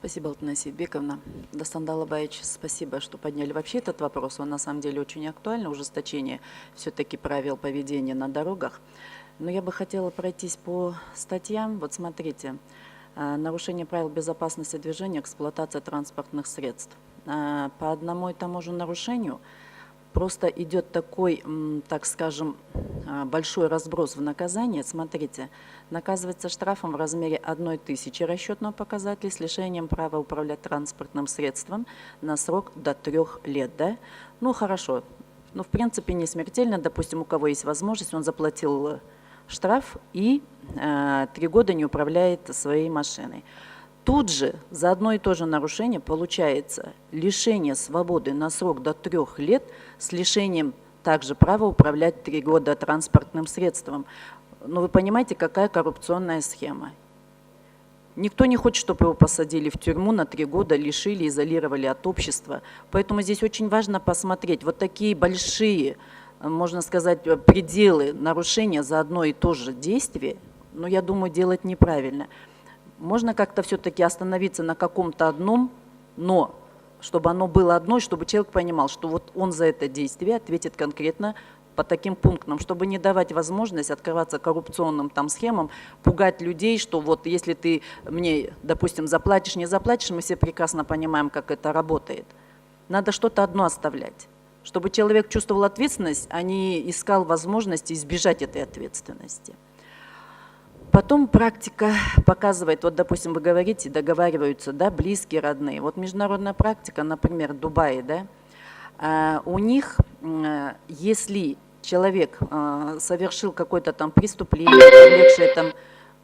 Спасибо, Алтынай Сейитбековна. Дастан Далабаевич, спасибо, что подняли вообще этот вопрос. Он на самом деле очень актуальный, ужесточение все-таки правил поведения на дорогах. Но я бы хотела пройтись по статьям. Вот смотрите, нарушение правил безопасности движения, эксплуатация транспортных средств. По одному и тому же нарушению просто идет такой, так скажем, большой разброс в наказании. Смотрите, наказывается штрафом в размере 1000 расчетного показателя с лишением права управлять транспортным средством на срок до 3 лет. Да? Ну, хорошо. Ну, в принципе, не смертельно. Допустим, у кого есть возможность, он заплатил штраф и 3 года не управляет своей машиной. Тут же за одно и то же нарушение получается лишение свободы на срок до 3 лет с лишением также права управлять 3 года транспортным средством. Но вы понимаете, какая коррупционная схема. Никто не хочет, чтобы его посадили в тюрьму на 3 года, лишили, изолировали от общества. Поэтому здесь очень важно посмотреть вот такие большие, можно сказать, пределы нарушения за одно и то же действие, но я думаю, делать неправильно. Можно как-то все-таки остановиться на каком-то одном, но чтобы оно было одно, чтобы человек понимал, что вот он за это действие ответит конкретно по таким пунктам, чтобы не давать возможность открываться коррупционным там схемам, пугать людей, что вот если ты мне, допустим, заплатишь, не заплатишь, мы все прекрасно понимаем, как это работает. Надо что-то одно оставлять, чтобы человек чувствовал ответственность, а не искал возможности избежать этой ответственности. Потом практика показывает, вот, допустим, вы говорите, договариваются, да, близкие, родные. Вот международная практика, например, в Дубае, да, у них, если человек совершил какое-то там преступление, привлекшее там,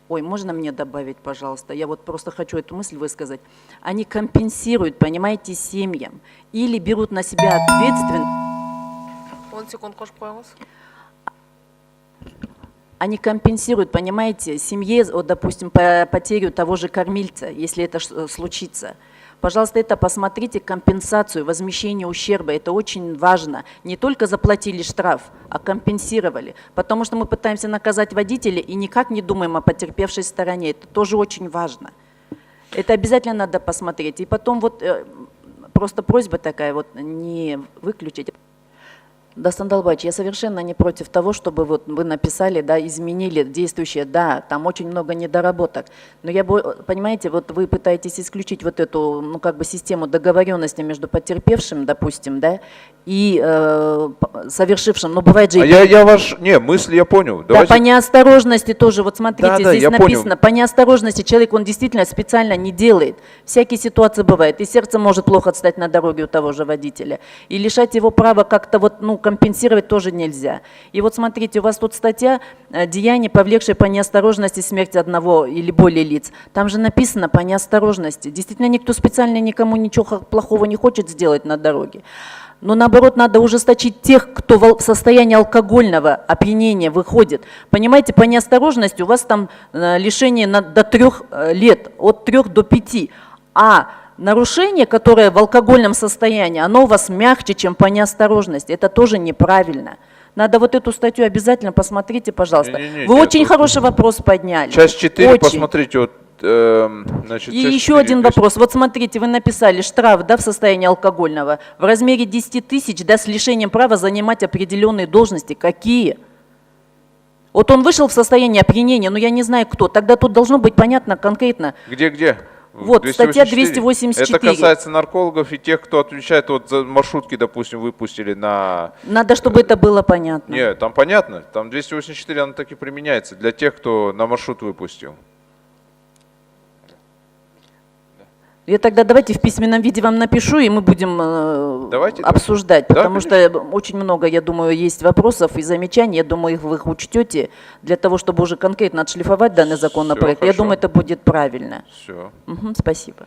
ой, можно мне добавить, пожалуйста, я вот просто хочу эту мысль высказать, они компенсируют, понимаете, семьям или берут на себя ответственность. 10 секунд, қосып қойыңыз. Они компенсируют, понимаете, семье, вот, допустим, потерю того же кормильца, если это случится. Пожалуйста, это посмотрите, компенсацию, возмещение ущерба, это очень важно. Не только заплатили штраф, а компенсировали. Потому что мы пытаемся наказать водителя и никак не думаем о потерпевшей стороне. Это тоже очень важно. Это обязательно надо посмотреть. И потом вот просто просьба такая, вот не выключить. Дастан Далабаевич, я совершенно не против того, чтобы вот вы написали, да, изменили действующее, да, там очень много недоработок. Но я, понимаете, вот вы пытаетесь исключить вот эту, ну, как бы систему договоренности между потерпевшим, допустим, да, и совершившим, но бывает же... я ваш, не, мысль я понял. Да, Давайте... по неосторожности тоже, вот смотрите, да, здесь написано, по неосторожности человек, он действительно специально не делает. Всякие ситуации бывают, и сердце может плохо отстать на дороге у того же водителя. И лишать его права как-то вот, ну, компенсировать тоже нельзя. И вот смотрите, у вас тут статья «Деяние, повлекшее по неосторожности смерть одного или более лиц». Там же написано «по неосторожности». Действительно, никто специально никому ничего плохого не хочет сделать на дороге. Но наоборот, надо ужесточить тех, кто в состоянии алкогольного опьянения выходит. Понимаете, по неосторожности у вас там лишение до 3 лет, от 3 до 5. А нарушение, которое в алкогольном состоянии, оно у вас мягче, чем по неосторожности. Это тоже неправильно. Надо вот эту статью обязательно посмотрите, пожалуйста. Вы очень хороший вопрос подняли. Часть 4, посмотрите, вот. Значит, и еще один вопрос. Вот смотрите, вы написали штраф, да, в состоянии алкогольного в размере 10 000, да, с лишением права занимать определенные должности. Какие? Вот он вышел в состоянии опьянения, но я не знаю кто. Тогда тут должно быть понятно конкретно. Где? Вот, 284. Статья 284. Это касается наркологов и тех, кто отвечает, вот за маршрутки, допустим, выпустили на... Надо, чтобы это было понятно. Нет, там понятно. Там 284, она так и применяется для тех, кто на маршрут выпустил. Я тогда давайте в письменном виде вам напишу, и мы будем обсуждать, потому что очень много, я думаю, есть вопросов и замечаний, я думаю, вы их учтете, для того, чтобы уже конкретно отшлифовать данный законопроект. Я думаю, это будет правильно. Все. Спасибо.